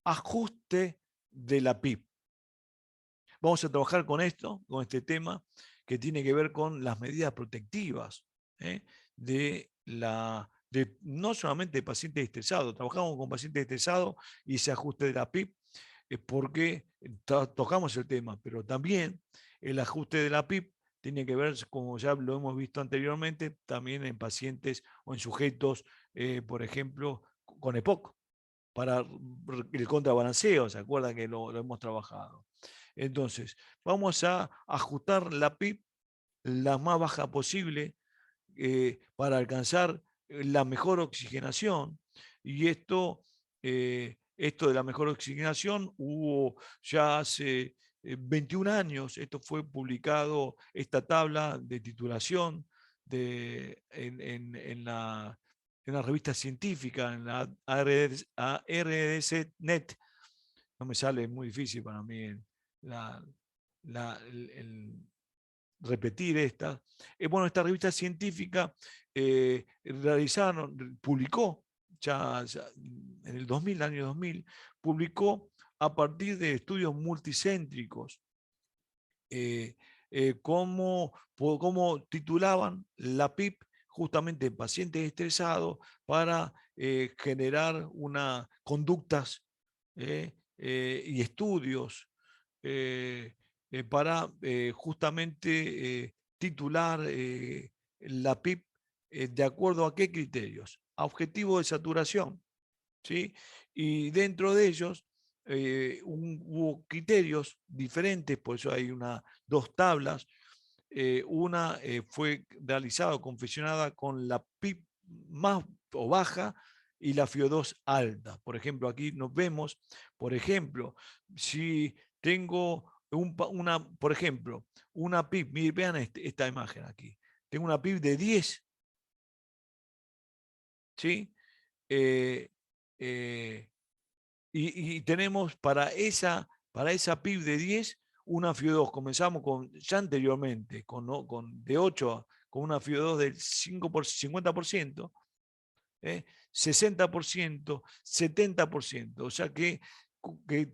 ajuste de la PIP. Vamos a trabajar con esto, con este tema que tiene que ver con las medidas protectivas no solamente de pacientes estresados. Trabajamos con pacientes estresados y ese ajuste de la PIP porque tocamos el tema, pero también el ajuste de la PIP tiene que ver, como ya lo hemos visto anteriormente, también en pacientes o en sujetos, por ejemplo, con EPOC, para el contrabalanceo, ¿se acuerdan que lo hemos trabajado? Entonces, vamos a ajustar la PIP la más baja posible para alcanzar la mejor oxigenación. Y esto de la mejor oxigenación hubo ya hace 21 años, esto fue publicado, esta tabla de titulación en la revista científica, en la RDC.net. No me sale, es muy difícil para mí la, el repetir esta. Bueno, esta revista científica publicó, ya en el 2000, año 2000, publicó a partir de estudios multicéntricos cómo titulaban la PIP justamente en pacientes estresados para generar conductas y estudios para justamente titular la PIP de acuerdo a qué criterios, a objetivo de saturación, ¿sí? Y dentro de ellos hubo criterios diferentes, por eso hay dos tablas. Una fue realizada o confeccionada con la PIP más o baja y la FIO2 alta. Por ejemplo, aquí nos vemos, por ejemplo, si tengo por ejemplo, una PIP, vean esta imagen aquí, tengo una PIP de 10, ¿sí? Y tenemos para esa PIB de 10 una FIO2. Comenzamos ya anteriormente de 8 con una FIO2 del 50%, 60%, 70%. O sea que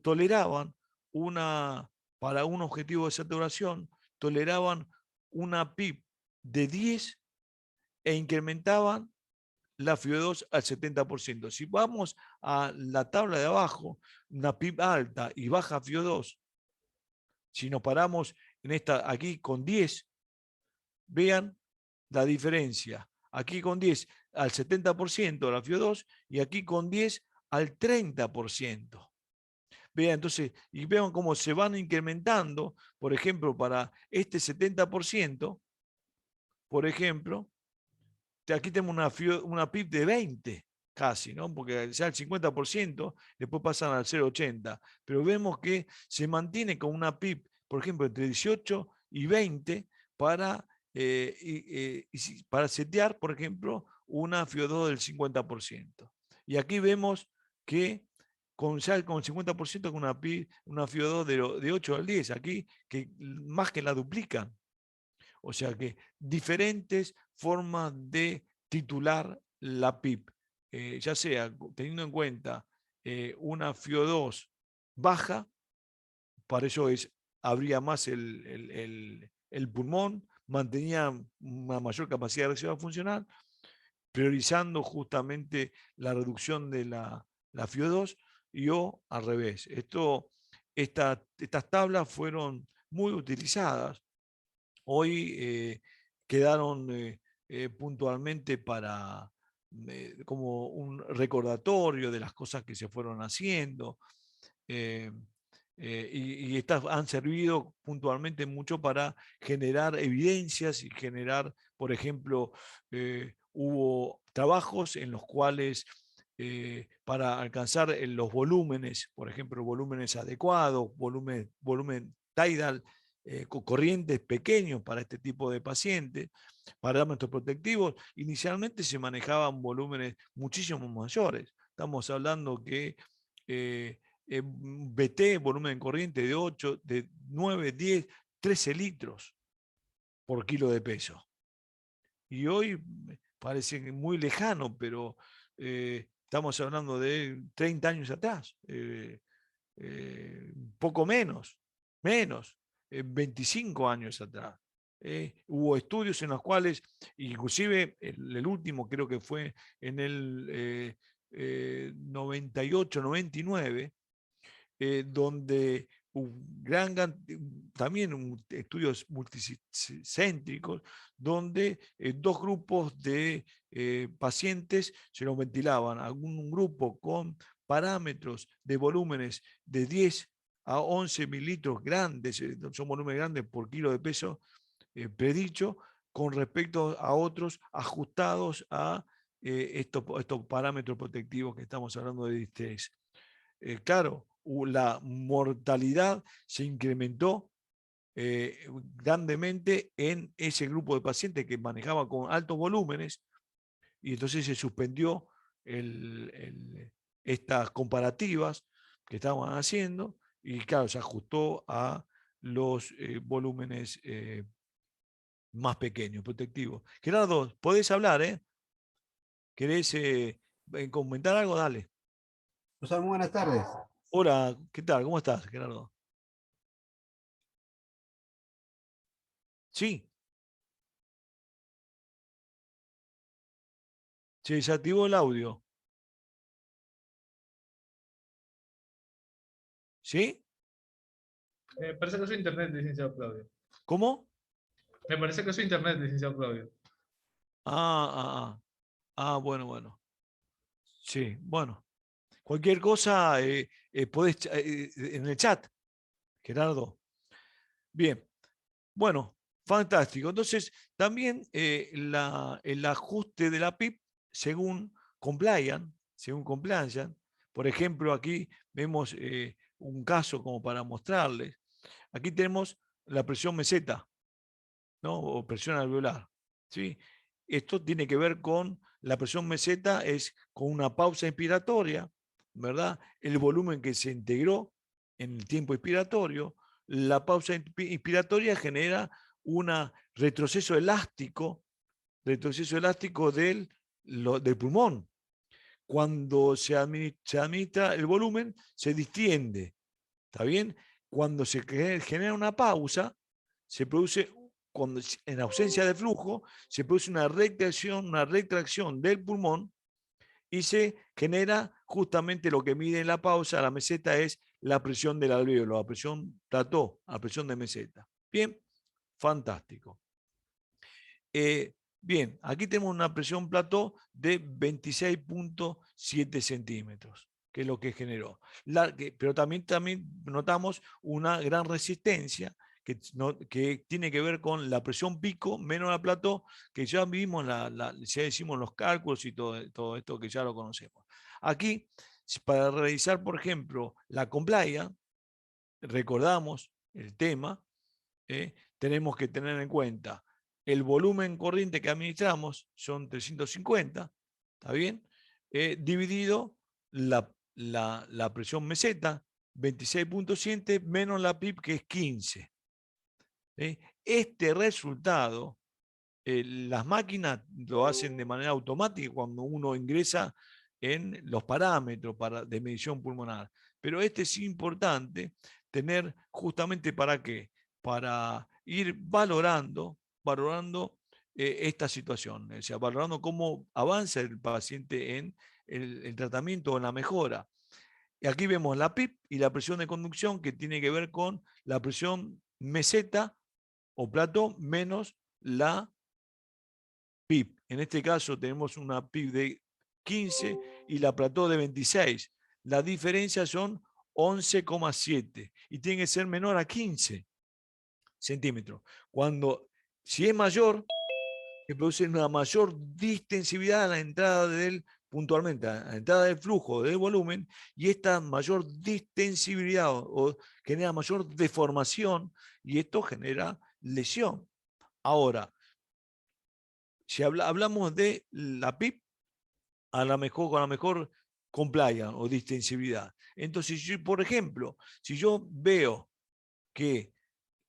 toleraban para un objetivo de saturación, toleraban una PIB de 10 e incrementaban la FIO2 al 70%. Si vamos a la tabla de abajo, una PIB alta y baja FIO2, si nos paramos aquí con 10, vean la diferencia. Aquí con 10 al 70% la FIO2 y aquí con 10 al 30%. Vean, entonces, y vean cómo se van incrementando, por ejemplo, para este 70%, por ejemplo, aquí tenemos una PIB de 20 casi, ¿no? Porque ya el 50% después pasan al 0,80, pero vemos que se mantiene con una PIB, por ejemplo, entre 18 y 20 para setear, por ejemplo, una FIO2 del 50%. Y aquí vemos que ya con el 50% con una FIO2 de 8 al 10, aquí que más que la duplican. O sea que diferentes formas de titular la PIP, ya sea teniendo en cuenta una FIO2 baja, para eso abría más el pulmón, mantenía una mayor capacidad de reserva funcional, priorizando justamente la reducción de la FIO2 o al revés. Estas tablas fueron muy utilizadas. Hoy quedaron puntualmente como un recordatorio de las cosas que se fueron haciendo. eh, y estas han servido puntualmente mucho para generar evidencias y generar, por ejemplo, hubo trabajos en los cuales para alcanzar los volúmenes, por ejemplo, volúmenes adecuados, volumen tidal, corrientes pequeños para este tipo de pacientes, parámetros protectivos, inicialmente se manejaban volúmenes muchísimo mayores. Estamos hablando que BT, volumen corriente de 8, de 9, 10, 13 litros por kilo de peso. Y hoy parece muy lejano, pero estamos hablando de 30 años atrás, poco menos, 25 años atrás. Hubo estudios en los cuales, inclusive el último creo que fue en el 98, 99, donde también estudios multicéntricos, donde dos grupos de pacientes se los ventilaban, un grupo con parámetros de volúmenes de 10 a 11 mililitros grandes, son volúmenes grandes por kilo de peso predicho, con respecto a otros ajustados a estos parámetros protectivos que estamos hablando de distrés. Claro, la mortalidad se incrementó grandemente en ese grupo de pacientes que manejaba con altos volúmenes y entonces se suspendió estas comparativas que estaban haciendo y claro, se ajustó a los volúmenes más pequeños, protectivos. Gerardo, podés hablar, ¿eh? ¿Querés comentar algo? Dale. Muy buenas tardes. Hola, ¿qué tal? ¿Cómo estás, Gerardo? Sí, se desactivó el audio. ¿Sí? Me parece que es su internet, licenciado Claudio. ¿Cómo? Me parece que es su internet, licenciado Claudio. Ah, ah, ah. Ah, bueno, bueno. Sí, bueno. Cualquier cosa podés en el chat, Gerardo. Bien. Bueno, fantástico. Entonces, también el ajuste de la PIB según compliance. Por ejemplo, aquí vemos un caso como para mostrarles. Aquí tenemos la presión meseta, ¿no? O presión alveolar, ¿sí? Esto tiene que ver con la presión meseta, es con una pausa inspiratoria, ¿verdad? El volumen que se integró en el tiempo inspiratorio. La pausa inspiratoria genera un retroceso elástico del pulmón. Cuando se administra el volumen, se distiende, ¿está bien? Cuando se genera una pausa, se produce, en ausencia de flujo, se produce una retracción del pulmón y se genera justamente lo que mide en la pausa, la meseta, es la presión del alvéolo, la presión plató, la presión de meseta. Bien, fantástico. Bien, aquí tenemos una presión plató de 26.7 centímetros, que es lo que generó. Pero también notamos una gran resistencia que tiene que ver con la presión pico menos la plató, que ya vimos, ya hicimos los cálculos y todo esto que ya lo conocemos. Aquí, para realizar, por ejemplo, la compliance, recordamos el tema, tenemos que tener en cuenta el volumen corriente que administramos, son 350, ¿está bien? Dividido la presión meseta, 26.7, menos la PIB, que es 15. Este resultado, las máquinas lo hacen de manera automática cuando uno ingresa en los parámetros de medición pulmonar. Pero este es importante tener justamente ¿para qué? Para ir valorando esta situación, o sea, valorando cómo avanza el paciente en el tratamiento o en la mejora. Y aquí vemos la PIB y la presión de conducción, que tiene que ver con la presión meseta o plató menos la PIB. En este caso tenemos una PIB de 15 y la plató de 26. La diferencia son 11,7 y tiene que ser menor a 15 centímetros. Si es mayor, se produce una mayor distensividad a la entrada puntualmente, a la entrada del flujo del volumen, y esta mayor distensibilidad o genera mayor deformación y esto genera lesión. Ahora, si hablamos de la PIB, con la mejor compliance o distensibilidad. Entonces, por ejemplo, si yo veo que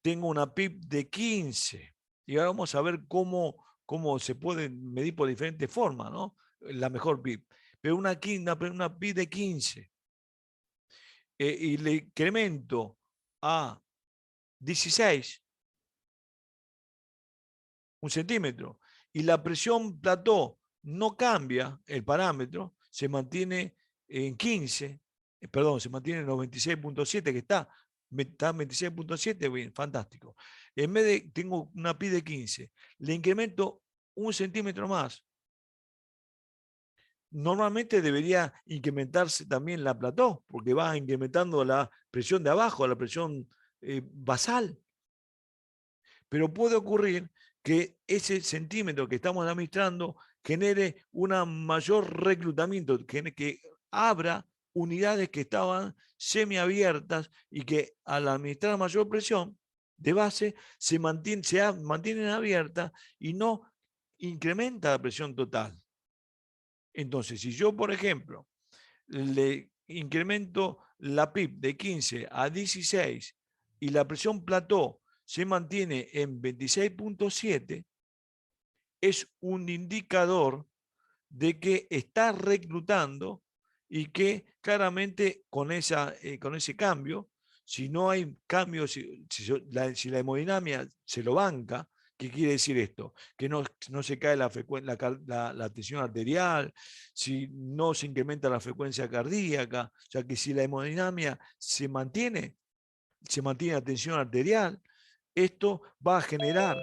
tengo una PIB de 15, y ahora vamos a ver cómo se puede medir por diferentes formas, ¿no? La mejor PIB. pero una PIB de 15. Y le incremento a 16, un centímetro, y la presión plató no cambia el parámetro, se mantiene en 15, perdón, se mantiene en los 26.7 que está en 26.7, bien, fantástico. En vez de, tengo una PI de 15, le incremento un centímetro más. Normalmente debería incrementarse también la plató, porque va incrementando la presión de abajo, la presión basal. Pero puede ocurrir que ese centímetro que estamos administrando genere un mayor reclutamiento, que abra unidades que estaban semiabiertas y que al administrar mayor presión de base se mantienen abiertas y no incrementa la presión total. Entonces, si yo, por ejemplo, le incremento la PIB de 15 a 16 y la presión plató se mantiene en 26.7, es un indicador de que está reclutando y que claramente con ese cambio, si no hay cambio, si la hemodinamia se lo banca, ¿qué quiere decir esto? Que no se cae la tensión arterial, si no se incrementa la frecuencia cardíaca, o sea que si la hemodinamia se mantiene la tensión arterial, esto va a generar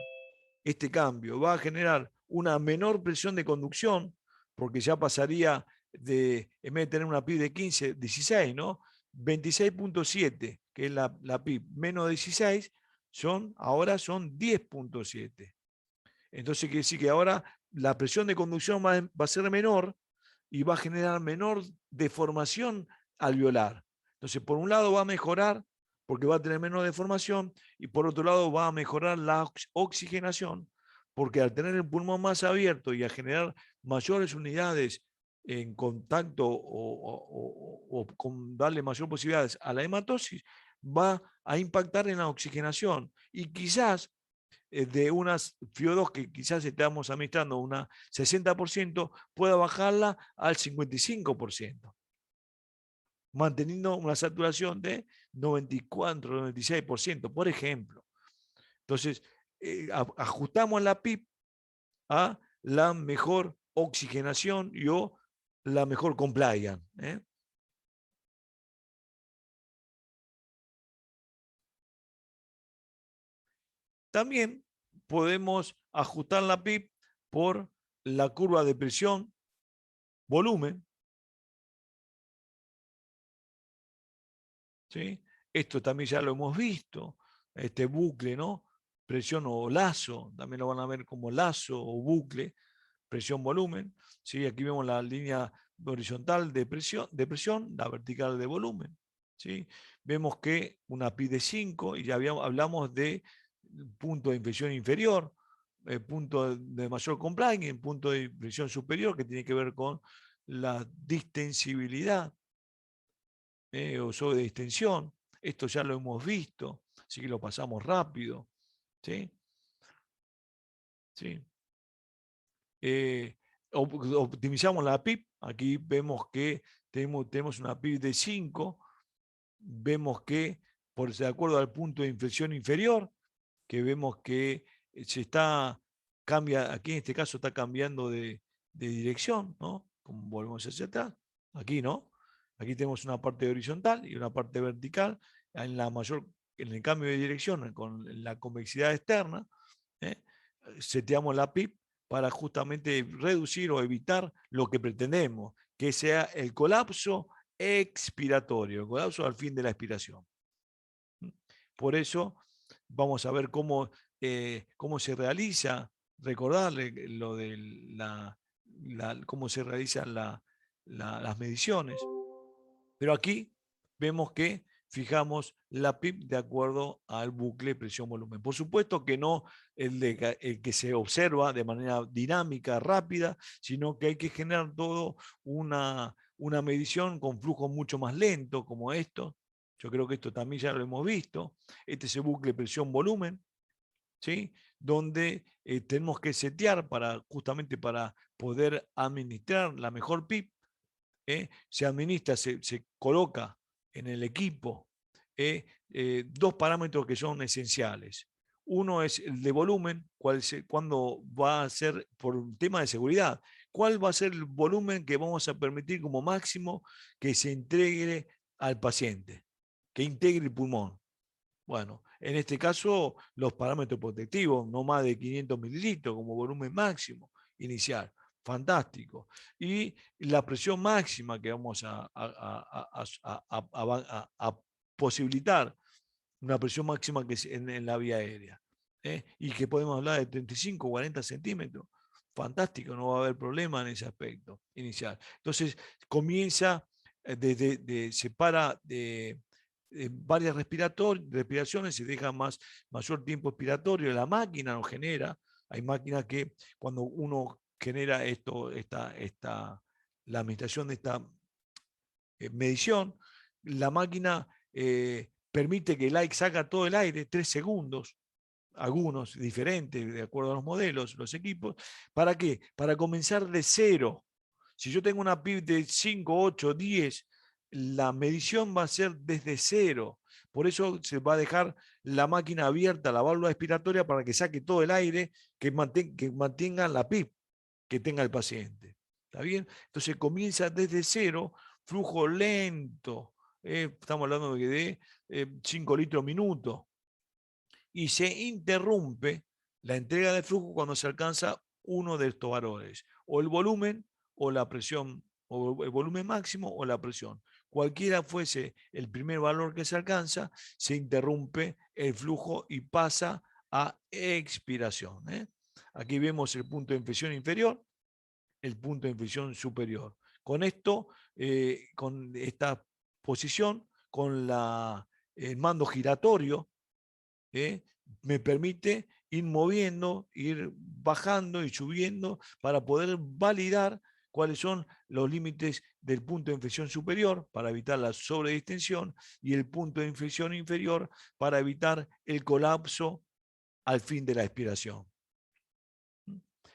este cambio, va a generar una menor presión de conducción, porque ya pasaría en vez de tener una PIB de 15, 16, ¿no? 26.7, que es la PIB, menos 16, ahora son 10.7. Entonces quiere decir que ahora la presión de conducción va a ser menor y va a generar menor deformación alveolar. Entonces, por un lado va a mejorar porque va a tener menos deformación y por otro lado va a mejorar la oxigenación porque al tener el pulmón más abierto y a generar mayores unidades en contacto o con darle mayor posibilidades a la hematosis, va a impactar en la oxigenación y quizás de unas FIO2 que quizás estamos administrando una 60%, pueda bajarla al 55%, manteniendo una saturación de 94-96%, por ejemplo. Entonces, ajustamos la PIB a la mejor oxigenación y o la mejor compliance. También podemos ajustar la PIB por la curva de presión, volumen. ¿Sí? Esto también ya lo hemos visto, este bucle, ¿no? Presión o lazo, también lo van a ver como lazo o bucle, presión-volumen. ¿Sí? Aquí vemos la línea horizontal de presión, la vertical de volumen. ¿Sí? Vemos que una PI de 5, y ya hablamos de punto de inflexión inferior, punto de mayor compliance, punto de inflexión superior, que tiene que ver con la distensibilidad o sobre de distensión. Esto ya lo hemos visto, así que lo pasamos rápido. ¿Sí? ¿Sí? Optimizamos la PIB. Aquí vemos que tenemos una PIB de 5. Vemos que, de acuerdo al punto de inflexión inferior, que vemos que aquí en este caso está cambiando de dirección, ¿no? Como volvemos hacia atrás, aquí, ¿no? Aquí tenemos una parte horizontal y una parte vertical. En el cambio de dirección, con la convexidad externa, seteamos la PIB para justamente reducir o evitar lo que pretendemos, que sea el colapso expiratorio, el colapso al fin de la expiración. Por eso vamos a ver cómo se realiza, recordarle lo de cómo se realizan las mediciones. Pero aquí vemos que fijamos la PIB de acuerdo al bucle presión-volumen. Por supuesto que no el que se observa de manera dinámica, rápida, sino que hay que generar todo una medición con flujo mucho más lento, como esto. Yo creo que esto también ya lo hemos visto. Este es el bucle presión-volumen, ¿sí? Donde tenemos que setear justamente para poder administrar la mejor PIB se administra, se coloca en el equipo dos parámetros que son esenciales. Uno es el de volumen, cuando va a ser por un tema de seguridad. ¿Cuál va a ser el volumen que vamos a permitir como máximo que se integre al paciente? Que integre el pulmón. Bueno, en este caso, los parámetros protectivos, no más de 500 mililitros como volumen máximo inicial. Fantástico. Y la presión máxima que vamos a posibilitar, una presión máxima que es en la vía aérea. Y que podemos hablar de 35 o 40 centímetros. Fantástico, no va a haber problema en ese aspecto inicial. Entonces, comienza, separa de varias respiraciones, se deja mayor tiempo expiratorio, la máquina no genera, hay máquinas que cuando uno genera la administración de esta medición, la máquina permite que el aire saca todo el aire, 3 segundos, algunos diferentes, de acuerdo a los modelos, los equipos. ¿Para qué? Para comenzar de cero. Si yo tengo una PIB de 5, 8, 10, la medición va a ser desde cero. Por eso se va a dejar la máquina abierta, la válvula expiratoria, para que saque todo el aire que mantenga la PIB que tenga el paciente. ¿Está bien? Entonces comienza desde cero, flujo lento. Estamos hablando de 5 litros minuto. Y se interrumpe la entrega de flujo cuando se alcanza uno de estos valores, o el volumen o la presión, o el volumen máximo o la presión. Cualquiera fuese el primer valor que se alcanza, se interrumpe el flujo y pasa a expiración. Aquí vemos el punto de inflexión inferior, el punto de inflexión superior. Con esto, con esta posición, con el mando giratorio, me permite ir moviendo, ir bajando y subiendo para poder validar cuáles son los límites del punto de inflexión superior para evitar la sobredistensión y el punto de inflexión inferior para evitar el colapso al fin de la expiración.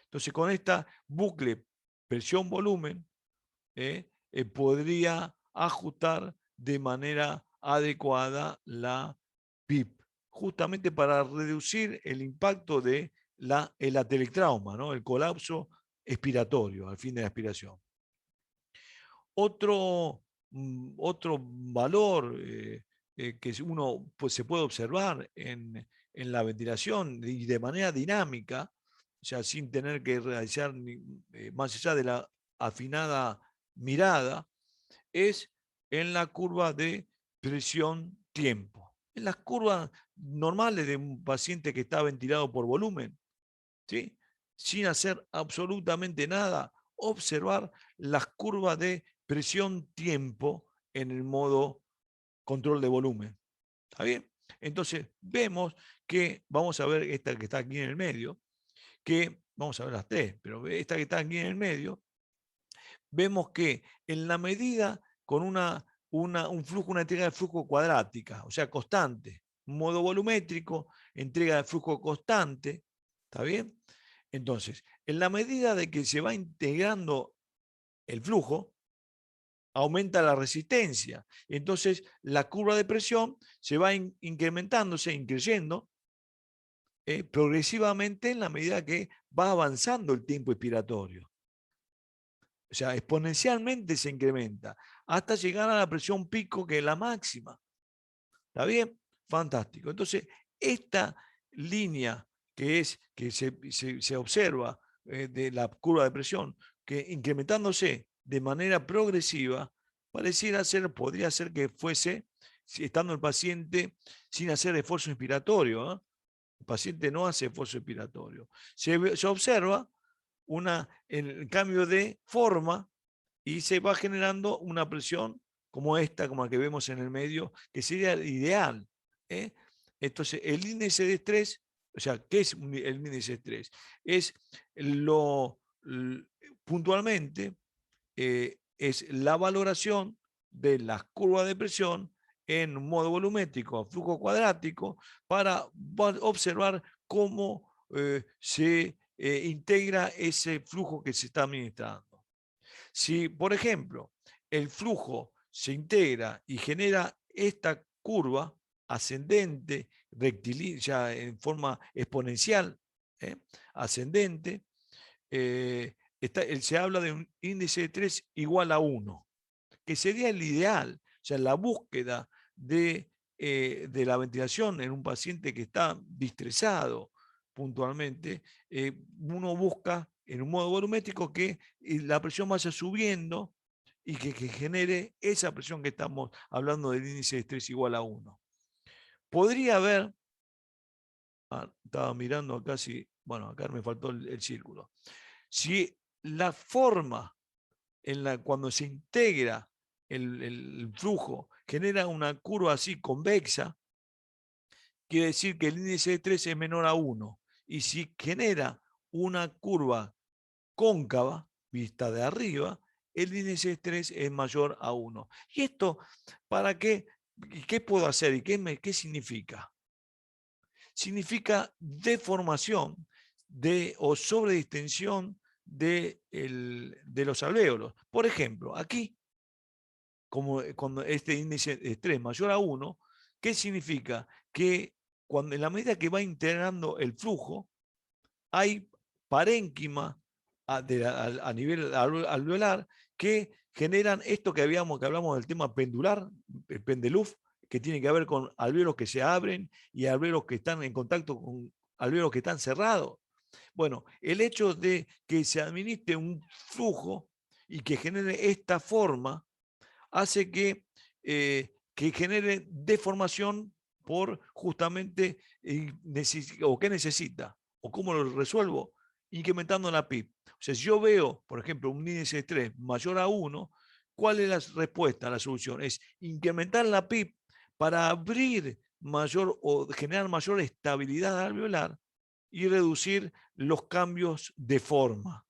Entonces, con esta bucle presión-volumen, podría ajustar de manera adecuada la PIP, justamente para reducir el impacto de el atelectrauma, ¿no? El colapso expiratorio al fin de la expiración. Otro valor que uno pues, se puede observar en la ventilación y de manera dinámica, o sea, sin tener que realizar más allá de la afinada mirada, es en la curva de presión-tiempo. En las curvas normales de un paciente que está ventilado por volumen, ¿sí? Sin hacer absolutamente nada, observar las curvas de presión-tiempo en el modo control de volumen. ¿Está bien? Entonces vemos que, vamos a ver esta que está aquí en el medio, que, vamos a ver las tres, pero esta que está aquí en el medio, vemos que en la medida con un flujo, una entrega de flujo cuadrática, o sea, constante, modo volumétrico, entrega de flujo constante, ¿está bien? Entonces, en la medida de que se va integrando el flujo, aumenta la resistencia. Entonces, la curva de presión se va incrementándose, increyendo progresivamente en la medida que va avanzando el tiempo expiratorio. O sea, exponencialmente se incrementa hasta llegar a la presión pico, que es la máxima. ¿Está bien? Fantástico. Entonces, esta línea que se observa de la curva de presión, que incrementándose de manera progresiva, podría ser que fuese, estando el paciente sin hacer esfuerzo inspiratorio. El paciente no hace esfuerzo inspiratorio. Se observa el cambio de forma y se va generando una presión como esta, como la que vemos en el medio, que sería ideal. Entonces, el índice de estrés, o sea, ¿qué es el índice de estrés? Es puntualmente, es la valoración de las curvas de presión en modo volumétrico a flujo cuadrático para observar cómo se integra ese flujo que se está administrando. Si, por ejemplo, el flujo se integra y genera esta curva ascendente, rectilínea, ya en forma exponencial, ascendente, se habla de un índice de 3 igual a 1, que sería el ideal, o sea, la búsqueda de la ventilación en un paciente que está distresado puntualmente, uno busca en un modo volumétrico que la presión vaya subiendo y que genere esa presión que estamos hablando del índice de estrés igual a 1. Podría haber, estaba mirando acá, bueno, acá me faltó el círculo. Si la forma cuando se integra el flujo genera una curva así convexa, quiere decir que el índice de estrés es menor a 1. Y si genera una curva cóncava, vista de arriba, el índice de estrés es mayor a 1. ¿Y esto para qué? ¿Qué puedo hacer? ¿Y qué significa? Significa deformación o sobredistensión de los alvéolos. Por ejemplo, aquí, como cuando este índice de estrés mayor a 1, ¿qué significa? Que en la medida que va integrando el flujo, hay parénquima a nivel alveolar que generan esto que hablamos del tema pendular, el pendeluf, que tiene que ver con alvéolos que se abren y alvéolos que están en contacto con alvéolos que están cerrados. Bueno, el hecho de que se administre un flujo y que genere esta forma hace que genere deformación por justamente, o qué necesita, o cómo lo resuelvo, incrementando la PIB. O sea, si yo veo, por ejemplo, un índice de estrés mayor a 1, ¿cuál es la respuesta? La solución es incrementar la PIB para abrir mayor o generar mayor estabilidad alveolar y reducir los cambios de forma.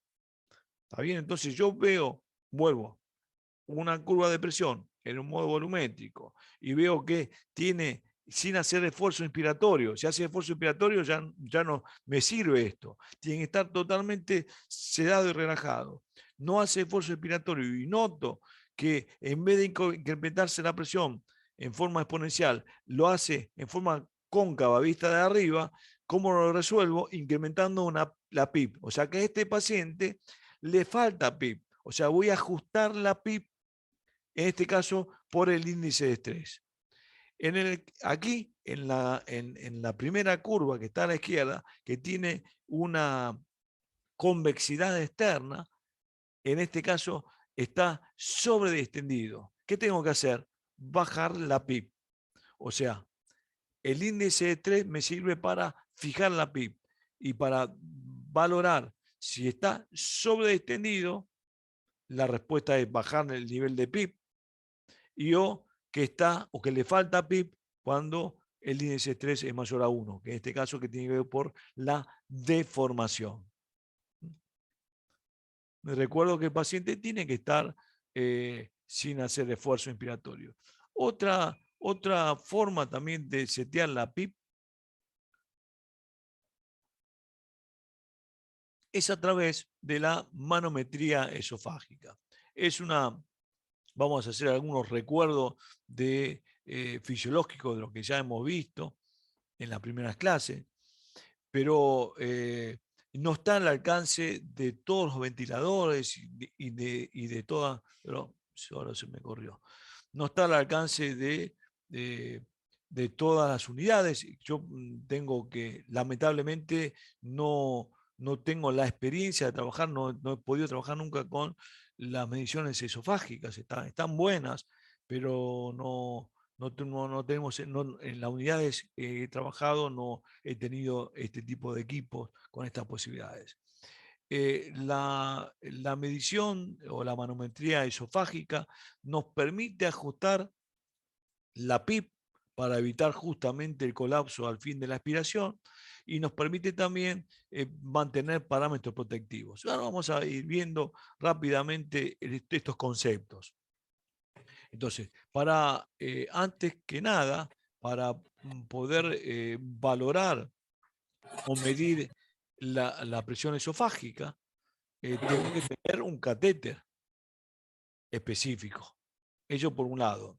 ¿Está bien? Entonces yo vuelvo, una curva de presión en un modo volumétrico y veo que tiene, sin hacer esfuerzo inspiratorio, si hace esfuerzo inspiratorio ya no me sirve esto, tiene que estar totalmente sedado y relajado. No hace esfuerzo inspiratorio y noto que en vez de incrementarse la presión en forma exponencial, lo hace en forma cóncava, vista de arriba. ¿Cómo lo resuelvo? Incrementando la PIB. O sea que a este paciente le falta PIB. O sea, voy a ajustar la PIB, en este caso, por el índice de estrés. Aquí, en la primera curva que está a la izquierda, que tiene una convexidad externa, en este caso está sobredistendido. ¿Qué tengo que hacer? Bajar la PIB. O sea, el índice de estrés me sirve para fijar la PIB y para valorar si está sobredistendido. La respuesta es bajar el nivel de PIB o que le falta PIB cuando el índice de estrés es mayor a 1, que en este caso que tiene que ver por la deformación. Me recuerdo que el paciente tiene que estar sin hacer esfuerzo inspiratorio. Otra forma también de setear la PIB es a través de la manometría esofágica. Vamos a hacer algunos recuerdos fisiológicos de lo que ya hemos visto en las primeras clases, pero no está al alcance de todos los ventiladores y de todas, pero ahora se me corrió, no está al alcance de todas las unidades. Yo tengo que, lamentablemente, no tengo la experiencia de trabajar, no he podido trabajar nunca con las mediciones esofágicas, están buenas, pero no tenemos, en las unidades que he trabajado no he tenido este tipo de equipos con estas posibilidades. La medición o la manometría esofágica nos permite ajustar la PIB para evitar justamente el colapso al fin de la aspiración y nos permite también mantener parámetros protectivos. Ahora vamos a ir viendo rápidamente estos conceptos. Entonces, antes que nada, para poder valorar o medir la presión esofágica, tengo que tener un catéter. específico. Eso por un lado.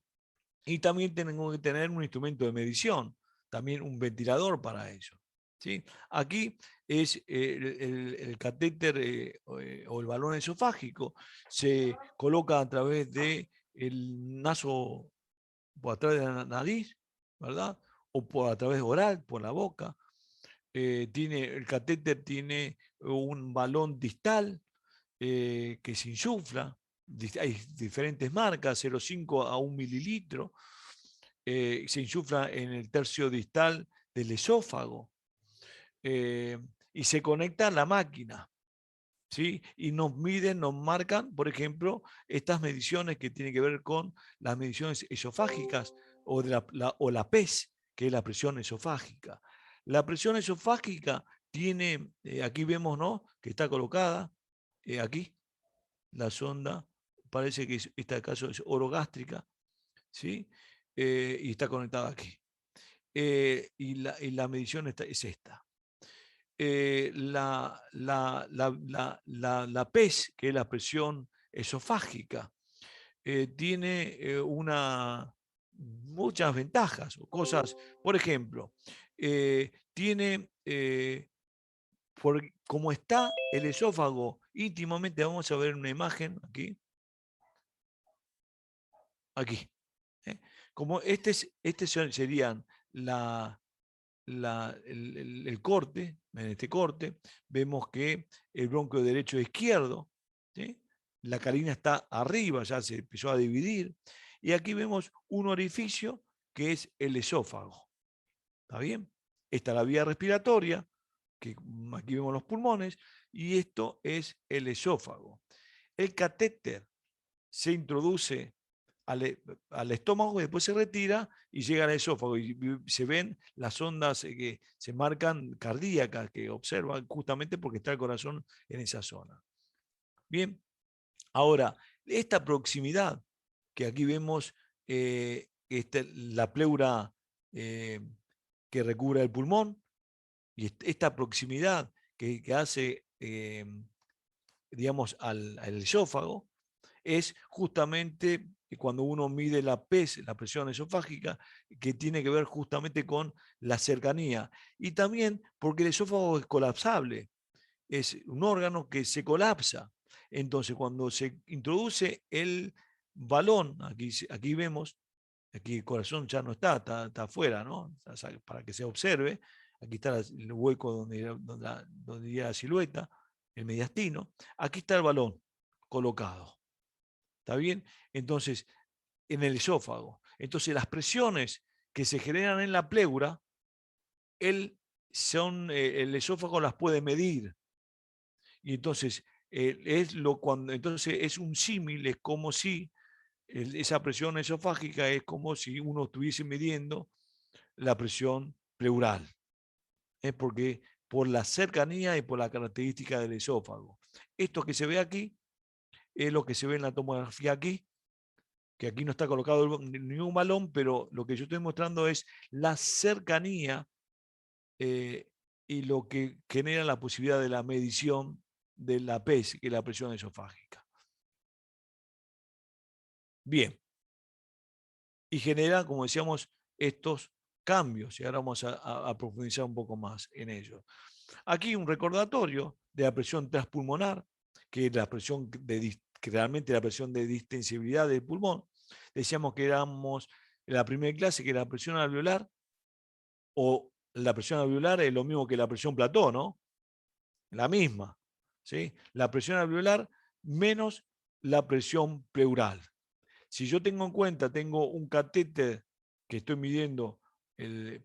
Y también tenemos que tener un instrumento de medición, también un ventilador para ello. ¿Sí? Aquí es el catéter o el balón esofágico, se coloca a través del naso, por a través de la nariz, ¿verdad? O por a través oral, por la boca. El catéter tiene un balón distal que se insufla. Hay diferentes marcas, 0,5 a 1 mililitro. Se insufla en el tercio distal del esófago y se conecta a la máquina. ¿Sí? Y nos miden, nos marcan, por ejemplo, estas mediciones que tienen que ver con las mediciones esofágicas o la PES, que es la presión esofágica. La presión esofágica tiene, aquí vemos, ¿no?, que está colocada aquí, la sonda, parece que este caso es orogástrica, ¿sí? Y está conectada aquí. Y la medición es esta. La PES, que es la presión esofágica, tiene muchas ventajas o cosas. Por ejemplo, tiene, como está el esófago íntimamente, vamos a ver una imagen aquí. Aquí. Como este serían el corte, en este corte, vemos que el bronquio derecho e izquierdo, ¿sí? La carina está arriba, ya se empezó a dividir, y aquí vemos un orificio que es el esófago. ¿Está bien? Esta es la vía respiratoria, que aquí vemos los pulmones, y esto es el esófago. El catéter se introduce al estómago y después se retira y llega al esófago y se ven las ondas que se marcan cardíacas que observan justamente porque está el corazón en esa zona. Bien, ahora, esta proximidad que aquí vemos, la pleura que recubre el pulmón y esta proximidad que hace, digamos, al esófago, es justamente cuando uno mide la PES, la presión esofágica, que tiene que ver justamente con la cercanía. Y también porque el esófago es colapsable, es un órgano que se colapsa. Entonces, cuando se introduce el balón, aquí vemos, aquí el corazón ya no está afuera, ¿no? Para que se observe, aquí está el hueco donde iría la silueta, el mediastino, aquí está el balón colocado. ¿Está bien? Entonces, en el esófago. Entonces, las presiones que se generan en la pleura, el esófago las puede medir. Y entonces, entonces es un símil, es como si esa presión esofágica es como si uno estuviese midiendo la presión pleural. Es porque por la cercanía y por la característica del esófago. Esto que se ve aquí es lo que se ve en la tomografía aquí, que aquí no está colocado ningún balón, pero lo que yo estoy mostrando es la cercanía y lo que genera la posibilidad de la medición de la PES, que es la presión esofágica. Bien. Y genera, como decíamos, estos cambios, y ahora vamos a profundizar un poco más en ello. Aquí un recordatorio de la presión transpulmonar, que es la presión que realmente la presión de distensibilidad del pulmón. Decíamos que éramos en la primera clase que la presión alveolar, o la presión alveolar es lo mismo que la presión plató, ¿no? La misma, ¿sí? La presión alveolar menos la presión pleural. Si yo tengo en cuenta, tengo un catéter que estoy midiendo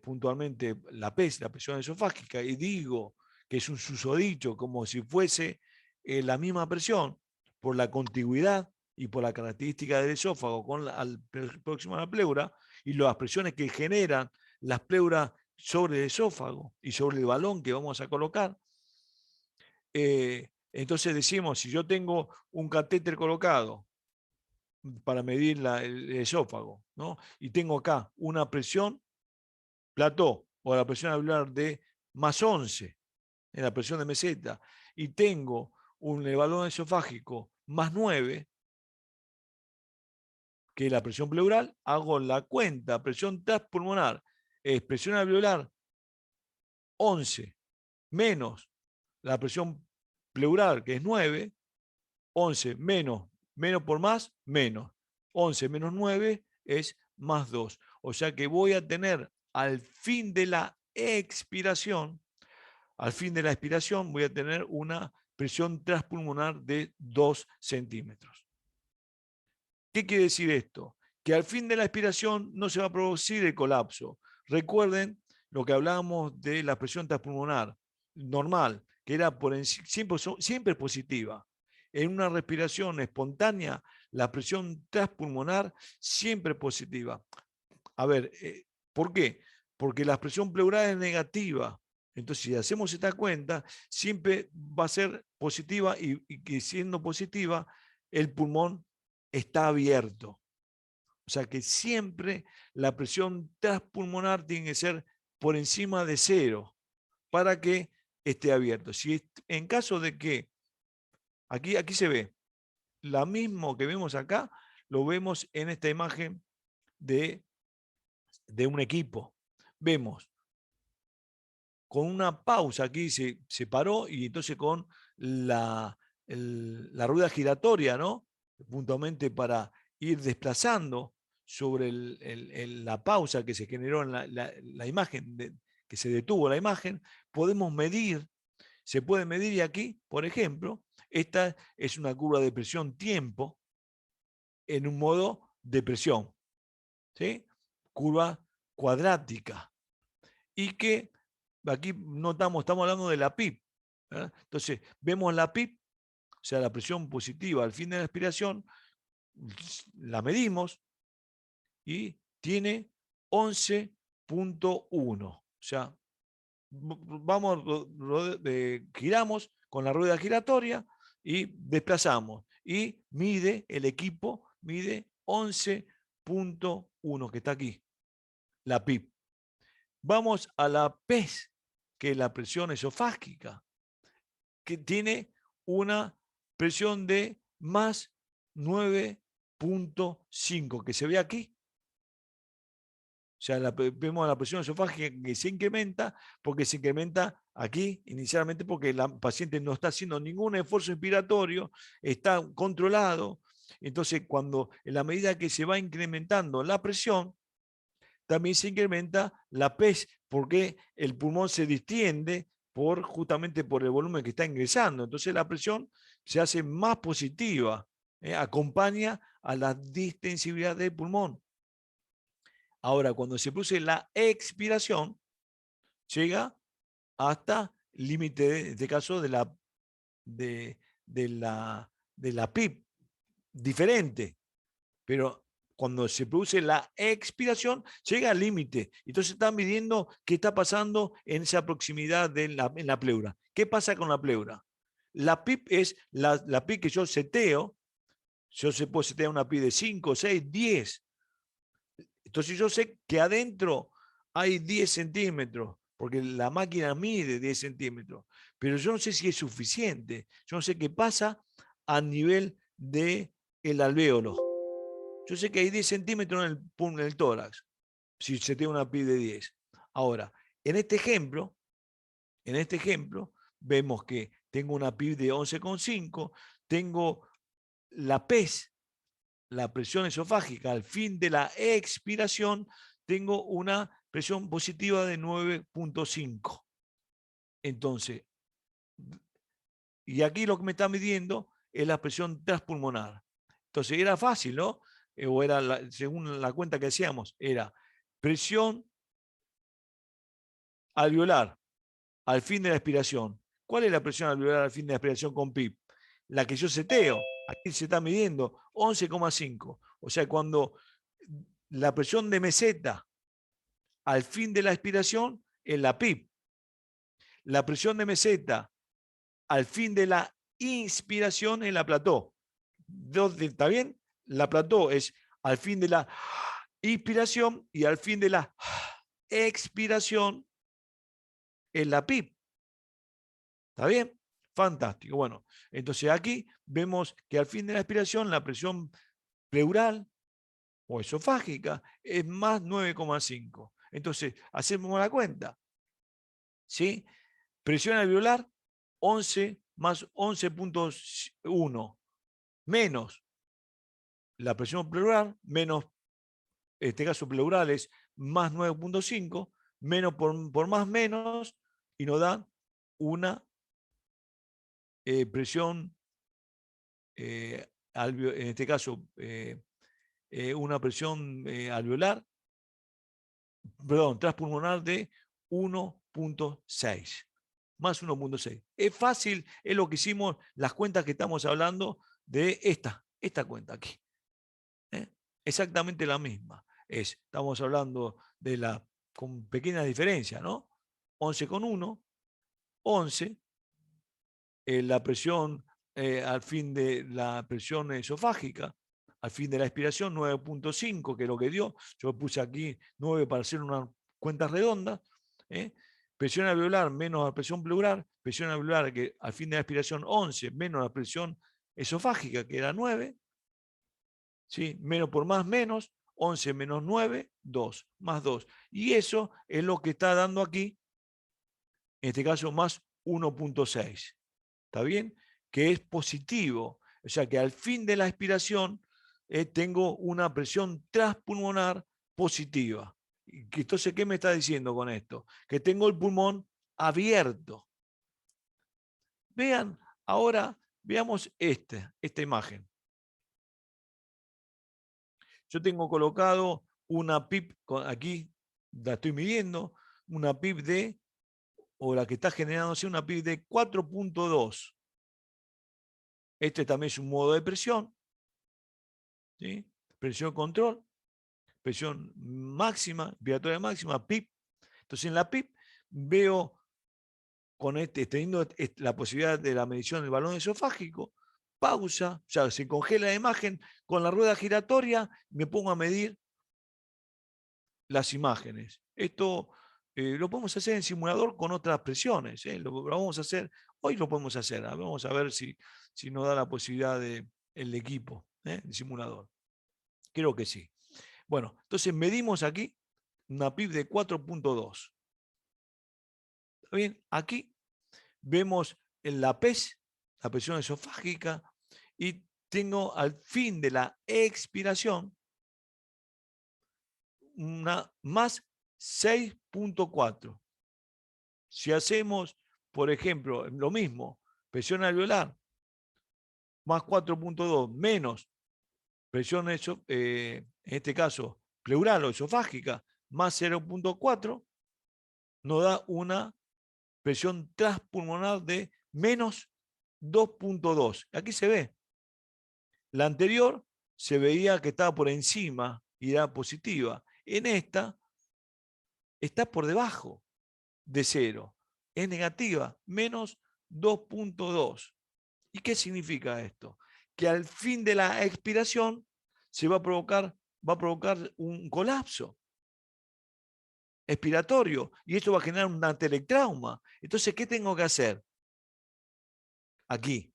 puntualmente la PES, la presión esofágica, y digo que es un susodicho, como si fuese la misma presión, por la contigüidad y por la característica del esófago próximo a la pleura, y las presiones que generan las pleuras sobre el esófago y sobre el balón que vamos a colocar. Entonces decimos, si yo tengo un catéter colocado para medir el esófago, ¿no? Y tengo acá una presión plató o la presión alveolar de más 11 en la presión de meseta y tengo un balón esofágico más 9, que es la presión pleural, hago la cuenta, presión transpulmonar, es presión alveolar 11 menos la presión pleural, que es 9, 11 menos por más, menos. 11 menos 9 es más 2. O sea que voy a tener al fin de la expiración, voy a tener una presión transpulmonar de 2 centímetros. ¿Qué quiere decir esto? Que al fin de la expiración no se va a producir el colapso. Recuerden lo que hablábamos de la presión transpulmonar normal, que era siempre positiva. En una respiración espontánea, la presión transpulmonar siempre positiva. A ver, ¿por qué? Porque la presión pleural es negativa. Entonces, si hacemos esta cuenta, siempre va a ser positiva y que siendo positiva, el pulmón está abierto. O sea que siempre la presión transpulmonar tiene que ser por encima de 0 para que esté abierto. Si en caso de que, aquí se ve, lo mismo que vemos acá, lo vemos en esta imagen de un equipo. Vemos con una pausa aquí se paró y entonces con la rueda giratoria, ¿no? Puntualmente para ir desplazando sobre la pausa que se generó en la imagen, que se detuvo la imagen, podemos medir, se puede medir y aquí, por ejemplo, esta es una curva de presión tiempo en un modo de presión, ¿sí? Curva cuadrática. Y que aquí notamos, estamos hablando de la PIP. Entonces, vemos la PIP, o sea, la presión positiva al fin de la expiración, la medimos y tiene 11.1. O sea, giramos con la rueda giratoria y desplazamos. Y el equipo mide 11.1, que está aquí, la PIP. Vamos a la PES, que es la presión esofágica, que tiene una presión de más 9.5, que se ve aquí. O sea, vemos la presión esofágica que se incrementa, porque se incrementa aquí inicialmente porque la paciente no está haciendo ningún esfuerzo inspiratorio, está controlado. Entonces, en la medida que se va incrementando la presión, también se incrementa la PES, porque el pulmón se distiende justamente por el volumen que está ingresando. Entonces la presión se hace más positiva, acompaña a la distensibilidad del pulmón. Ahora, cuando se produce la expiración, llega hasta el límite, en este caso, de la PIP, diferente, pero cuando se produce la expiración, llega al límite. Entonces están midiendo qué está pasando en esa proximidad en la pleura. ¿Qué pasa con la pleura? La PIP es la PIP que yo seteo. Yo se puedo setear una PIP de 5, 6, 10. Entonces yo sé que adentro hay 10 centímetros, porque la máquina mide 10 centímetros. Pero yo no sé si es suficiente. Yo no sé qué pasa a nivel del alvéolo. Yo sé que hay 10 centímetros en el tórax, si se tiene una PIB de 10. Ahora, en este ejemplo, vemos que tengo una PIB de 11,5, tengo la PES, la presión esofágica, al fin de la expiración, tengo una presión positiva de 9.5. Entonces, y aquí lo que me está midiendo es la presión transpulmonar. Entonces, era fácil, ¿no? O era, según la cuenta que hacíamos, era presión alveolar al fin de la expiración. ¿Cuál es la presión alveolar al fin de la expiración con PIP? La que yo seteo. Aquí se está midiendo 11,5. O sea, cuando la presión de meseta al fin de la expiración es la PIP. La presión de meseta al fin de la inspiración es la plató. ¿Está bien? La plató es al fin de la inspiración y al fin de la expiración es la PIP. ¿Está bien? Fantástico. Bueno, entonces aquí vemos que al fin de la expiración la presión pleural o esofágica es más 9,5. Entonces, hacemos la cuenta. ¿Sí? Presión alveolar, 11 más 11,1 menos la presión pleural, menos, en este caso pleural es más 9,5, menos por más menos, y nos da una presión, en este caso, una presión alveolar, perdón, transpulmonar de 1,6. Más 1,6. Es fácil, es lo que hicimos, las cuentas que estamos hablando de esta cuenta aquí. Exactamente la misma. Estamos hablando de la, con pequeñas diferencias, ¿no? 11,1, 11, la presión al fin de la presión esofágica, al fin de la expiración 9,5, que es lo que dio. Yo puse aquí 9 para hacer una cuenta redonda. Presión alveolar menos la presión pleural, presión alveolar que al fin de la expiración 11 menos la presión esofágica que era 9, ¿sí? Menos por más menos, 11 menos 9, 2, más 2. Y eso es lo que está dando aquí, en este caso más 1,6. ¿Está bien? Que es positivo. O sea que al fin de la expiración tengo una presión transpulmonar positiva. Entonces, ¿qué me está diciendo con esto? Que tengo el pulmón abierto. Vean, ahora veamos esta imagen. Yo tengo colocado una PIP, aquí la estoy midiendo, una PIP de, o la que está generándose, una PIP de 4,2. Este también es un modo de presión, ¿sí? Presión control, presión máxima, expiratoria máxima, PIP. Entonces en la PIP veo, teniendo la posibilidad de la medición del balón esofágico, pausa, o sea, se congela la imagen, con la rueda giratoria me pongo a medir las imágenes. Esto lo podemos hacer en simulador con otras presiones. Lo vamos a hacer, hoy lo podemos hacer. Vamos a ver si nos da la posibilidad el equipo, el simulador. Creo que sí. Bueno, entonces medimos aquí una PIP de 4,2. ¿Está bien? Aquí vemos en la PES, la presión esofágica, y tengo al fin de la expiración una más 6,4. Si hacemos, por ejemplo, lo mismo, presión alveolar más 4,2 menos presión, en este caso, pleural o esofágica más 0,4, nos da una presión transpulmonar de menos 2,2. Aquí se ve. La anterior se veía que estaba por encima y era positiva. En esta está por debajo de 0. Es negativa, menos 2,2. ¿Y qué significa esto? Que al fin de la expiración se va a provocar un colapso expiratorio y esto va a generar un atelectrauma. Entonces, ¿qué tengo que hacer? Aquí.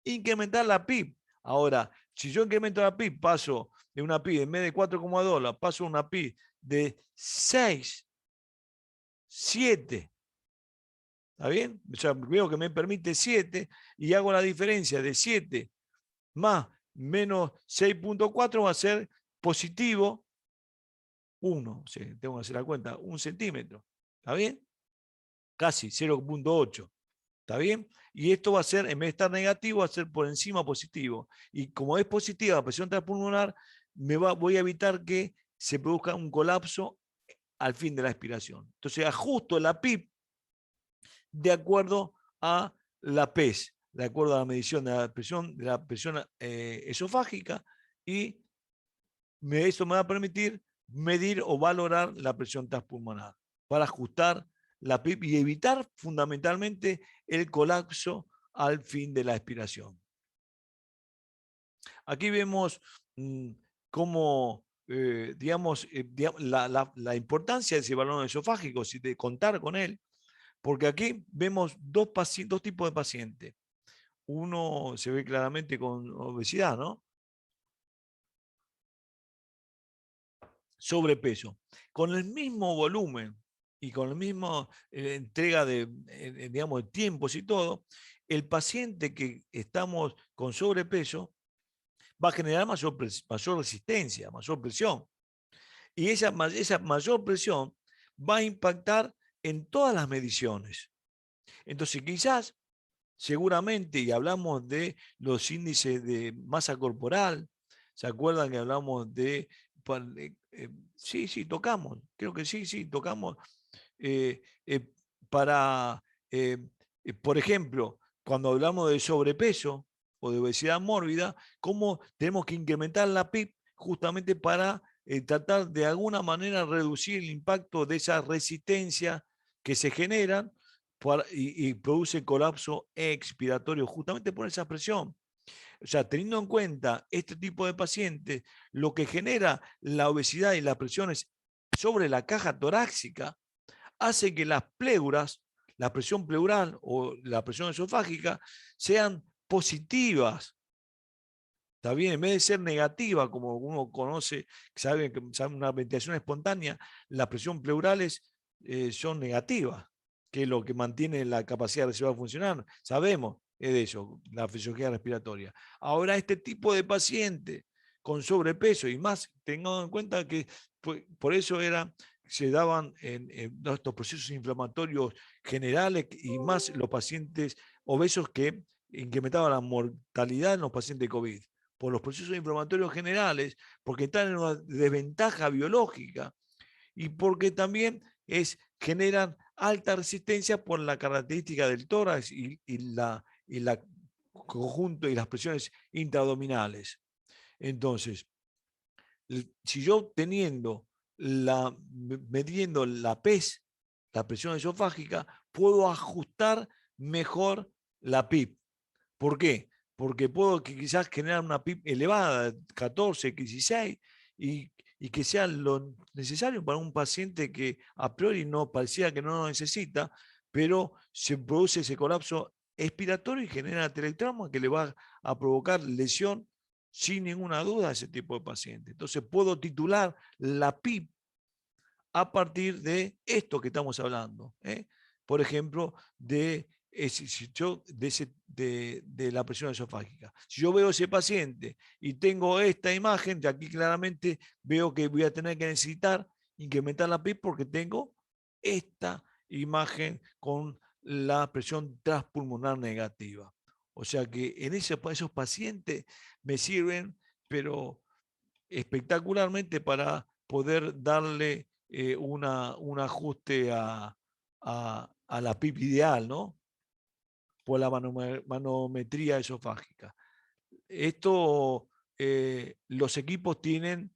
Incrementar la PIP. Ahora, si yo incremento la PIP, paso de una PIP en vez de 4,2, la paso a una PIP de 6, 7. ¿Está bien? O sea, veo que me permite 7 y hago la diferencia de 7 más menos 6,4 va a ser positivo 1. O sea, tengo que hacer la cuenta, 1 centímetro. ¿Está bien? Casi 0,8. ¿Está bien? Y esto va a ser, en vez de estar negativo, va a ser por encima positivo. Y como es positiva la presión transpulmonar, voy a evitar que se produzca un colapso al fin de la expiración. Entonces ajusto la PIP de acuerdo a la PES, de acuerdo a la medición de la presión esofágica, y eso me va a permitir medir o valorar la presión transpulmonar para ajustar la PIP y evitar fundamentalmente el colapso al fin de la expiración. Aquí vemos cómo, digamos, la importancia de ese balón esofágico, de contar con él, porque aquí vemos dos tipos de pacientes. Uno se ve claramente con obesidad, ¿no? sobrepeso. Con el mismo volumen y con la misma entrega de, digamos, de tiempos y todo, el paciente que estamos con sobrepeso va a generar mayor resistencia, mayor presión. Y esa mayor presión va a impactar en todas las mediciones. Entonces, quizás, seguramente, y hablamos de los índices de masa corporal, ¿se acuerdan que hablamos de... sí, sí, tocamos, creo que sí, sí, tocamos eh, eh, para, por ejemplo, cuando hablamos de sobrepeso o de obesidad mórbida, cómo tenemos que incrementar la PIB justamente para tratar de alguna manera reducir el impacto de esa resistencia que se generan y produce colapso expiratorio, justamente por esa presión. O sea, teniendo en cuenta este tipo de pacientes, lo que genera la obesidad y las presiones sobre la caja torácica hace que las pleuras, la presión pleural o la presión esofágica, sean positivas. Está bien, en vez de ser negativa, como uno conoce, sabe que una ventilación espontánea, las presiones pleurales son negativas, que es lo que mantiene la capacidad de funcionar. Sabemos de eso, la fisiología respiratoria. Ahora, este tipo de paciente con sobrepeso, y más tengamos en cuenta que por eso se daban en estos procesos inflamatorios generales y más los pacientes obesos que incrementaban la mortalidad en los pacientes de COVID por los procesos inflamatorios generales, porque están en una desventaja biológica y porque también generan alta resistencia por la característica del tórax y la conjunto y las presiones intraabdominales. Entonces, si yo midiendo la PES, la presión esofágica, puedo ajustar mejor la PIB. ¿Por qué? Porque puedo quizás generar una PIB elevada, 14, 16, y que sea lo necesario para un paciente que a priori no parecía que no lo necesita, pero se produce ese colapso expiratorio y genera teletrauma que le va a provocar lesión sin ninguna duda a ese tipo de paciente. Entonces puedo titular la PIB a partir de esto que estamos hablando. Por ejemplo, de la presión esofágica. Si yo veo ese paciente y tengo esta imagen, de aquí claramente veo que voy a tener que necesitar incrementar la PIB porque tengo esta imagen con la presión transpulmonar negativa. O sea que en esos pacientes me sirven, pero espectacularmente para poder darle un ajuste a la PIB ideal, ¿no? Por la manometría esofágica. Esto, los equipos tienen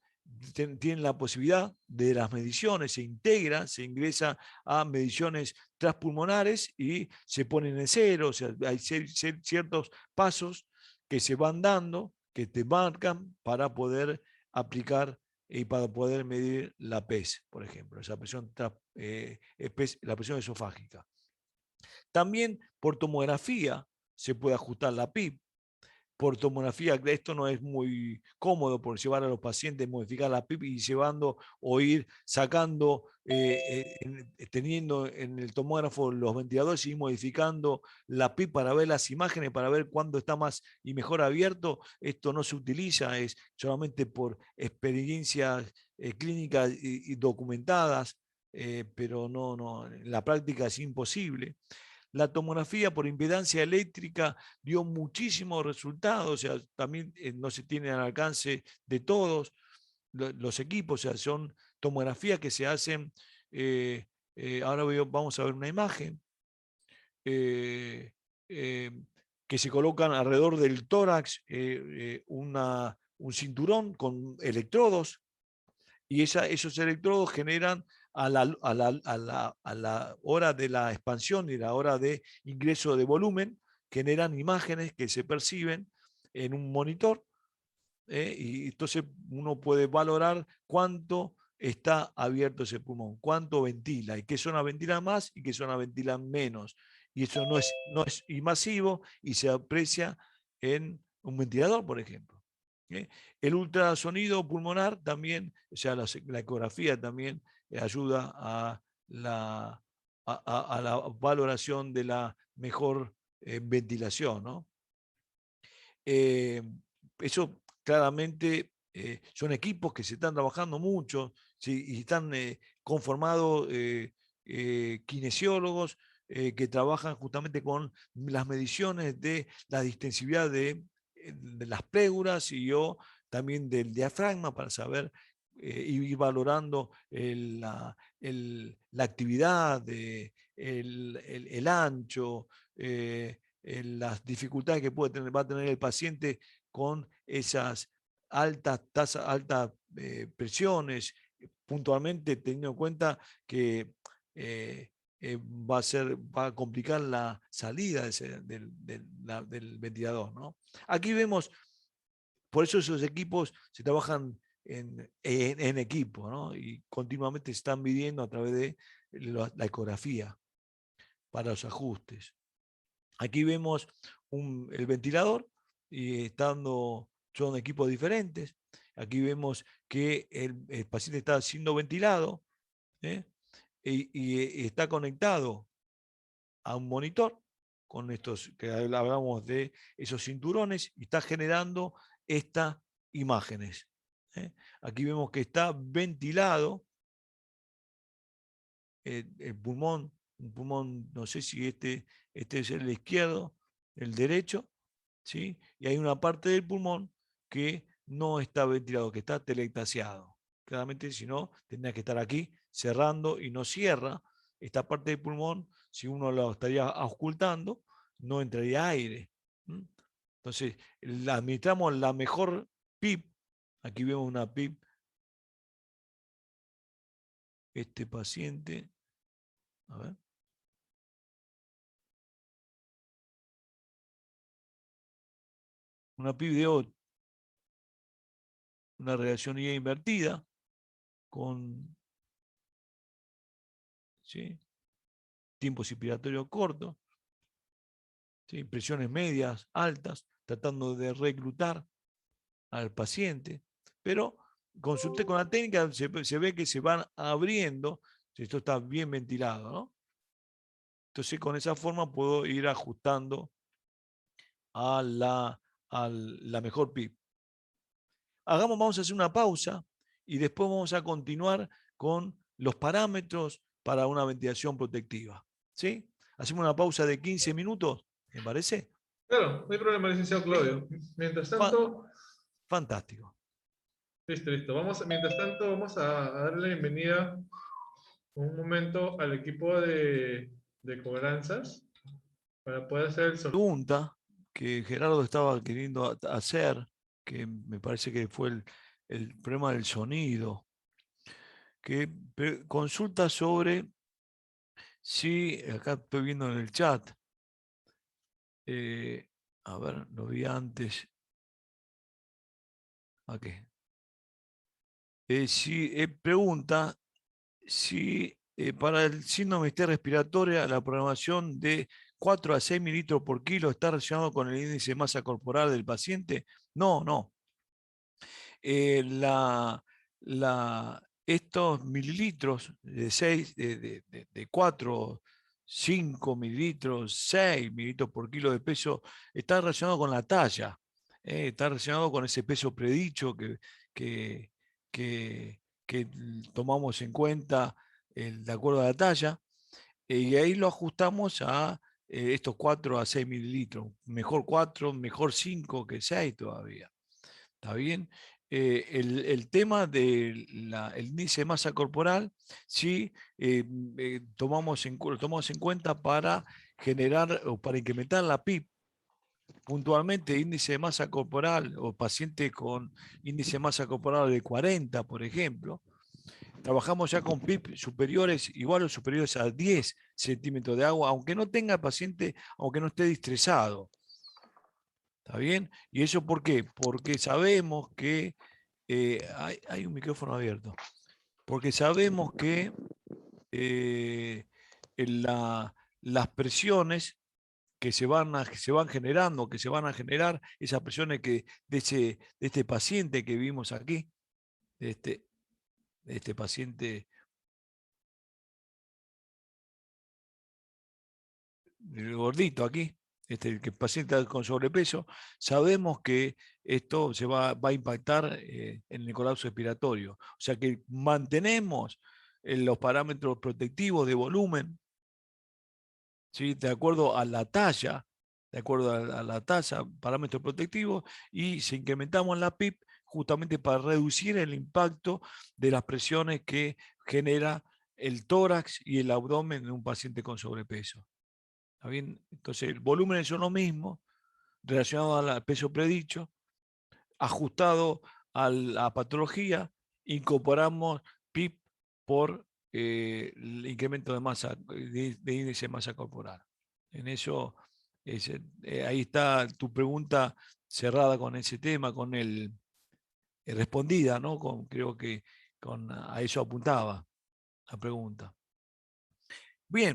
la posibilidad de las mediciones, se integra, se ingresa a mediciones transpulmonares y se ponen en cero, o sea, hay ciertos pasos que se van dando, que te marcan para poder aplicar y para poder medir la PES, por ejemplo, esa presión, la presión esofágica. También por tomografía se puede ajustar la PIB. Por tomografía, esto no es muy cómodo por llevar a los pacientes, modificar la PIB y llevando o ir sacando, teniendo en el tomógrafo los ventiladores y modificando la PIB para ver las imágenes, para ver cuándo está más y mejor abierto. Esto no se utiliza, es solamente por experiencias clínicas y documentadas, pero no, en la práctica es imposible. La tomografía por impedancia eléctrica dio muchísimos resultados, o sea, también no se tiene al alcance de todos los equipos, o sea, son tomografías que se hacen, ahora vamos a ver una imagen, eh, eh, que se colocan alrededor del tórax un cinturón con electrodos y esos electrodos generan a la hora de la expansión y la hora de ingreso de volumen, generan imágenes que se perciben en un monitor, y entonces uno puede valorar cuánto está abierto ese pulmón, cuánto ventila y qué zona ventila más y qué zona ventila menos. Y eso no es invasivo y se aprecia en un ventilador, por ejemplo. El ultrasonido pulmonar también, o sea, la ecografía también ayuda a la valoración de la mejor ventilación, ¿no? Eso claramente son equipos que se están trabajando mucho, ¿sí? Y están conformados kinesiólogos que trabajan justamente con las mediciones de la distensividad de las pleuras y o también del diafragma para saber y ir valorando la actividad, el ancho, las dificultades que va a tener el paciente con esas altas tasas, altas presiones, puntualmente teniendo en cuenta que va a complicar la salida del ventilador, ¿no? Aquí vemos, por eso esos equipos se trabajan en equipo, ¿no? Y continuamente se están midiendo a través de la ecografía para los ajustes. Aquí vemos el ventilador y son equipos diferentes. Aquí vemos que el paciente está siendo ventilado, ¿eh? y está conectado a un monitor con estos que hablamos de esos cinturones y está generando estas imágenes. Aquí vemos que está ventilado el pulmón, un pulmón, no sé si este es el izquierdo, el derecho, ¿sí? Y hay una parte del pulmón que no está ventilado, que está telectasiado. Claramente, si no, tendría que estar aquí cerrando y no cierra esta parte del pulmón. Si uno lo estaría auscultando, no entraría aire. Entonces, administramos la mejor PIP. Aquí vemos una PIP. Este paciente, a ver. Una PIP de 8, una relación IA invertida con, ¿sí?, tiempos inspiratorios cortos, ¿sí?, presiones medias, altas, tratando de reclutar al paciente, pero consulté con la técnica, se ve que se van abriendo, esto está bien ventilado, ¿no? Entonces con esa forma puedo ir ajustando a la mejor PIP. Vamos a hacer una pausa y después vamos a continuar con los parámetros para una ventilación protectiva. ¿Sí? Hacemos una pausa de 15 minutos, ¿me parece? Claro, no hay problema, licenciado Claudio. Mientras tanto, Fantástico. listo. Mientras tanto, vamos a darle la bienvenida un momento al equipo de cobranzas para poder hacer el sorteo. Pregunta que Gerardo estaba queriendo hacer, que me parece que fue el problema del sonido, que consulta sobre si, acá estoy viendo en el chat, a ver, lo vi antes. Aquí. Pregunta si para el síndrome de respiratoria la programación de 4 a 6 mililitros por kilo está relacionado con el índice de masa corporal del paciente. No, no. Estos mililitros de 6, de 4, 5 mililitros, 6 mililitros por kilo de peso, está relacionado con la talla, está relacionado con ese peso predicho que, que tomamos en cuenta de acuerdo a la talla, y ahí lo ajustamos a estos 4 a 6 mililitros. Mejor 4, mejor 5 que 6 todavía. ¿Está bien? El tema del índice de masa corporal, sí, lo tomamos en cuenta para generar o para incrementar la PIP. Puntualmente, índice de masa corporal o paciente con índice de masa corporal de 40, por ejemplo, trabajamos ya con PIP superiores, igual o superiores a 10 centímetros de agua, aunque no tenga el paciente, aunque no esté distresado. ¿Está bien? ¿Y eso por qué? Porque sabemos que hay un micrófono abierto. Porque sabemos que las presiones que se van generando, que se van a generar, esas presiones que de este paciente que vimos aquí, de este paciente el gordito aquí, el que paciente con sobrepeso, sabemos que esto va a impactar en el colapso respiratorio. O sea que mantenemos los parámetros protectivos de volumen, ¿sí? De acuerdo a la talla, de acuerdo a la tasa, parámetros protectivos, y si incrementamos la PIP justamente para reducir el impacto de las presiones que genera el tórax y el abdomen de un paciente con sobrepeso. ¿Está bien? Entonces, el volumen son lo mismo, relacionado al peso predicho, ajustado a la patología, incorporamos PIP por el incremento de masa, de índice de masa corporal. En eso, ahí está tu pregunta cerrada con ese tema, con respondida, ¿no? Creo que a eso apuntaba la pregunta. Bien.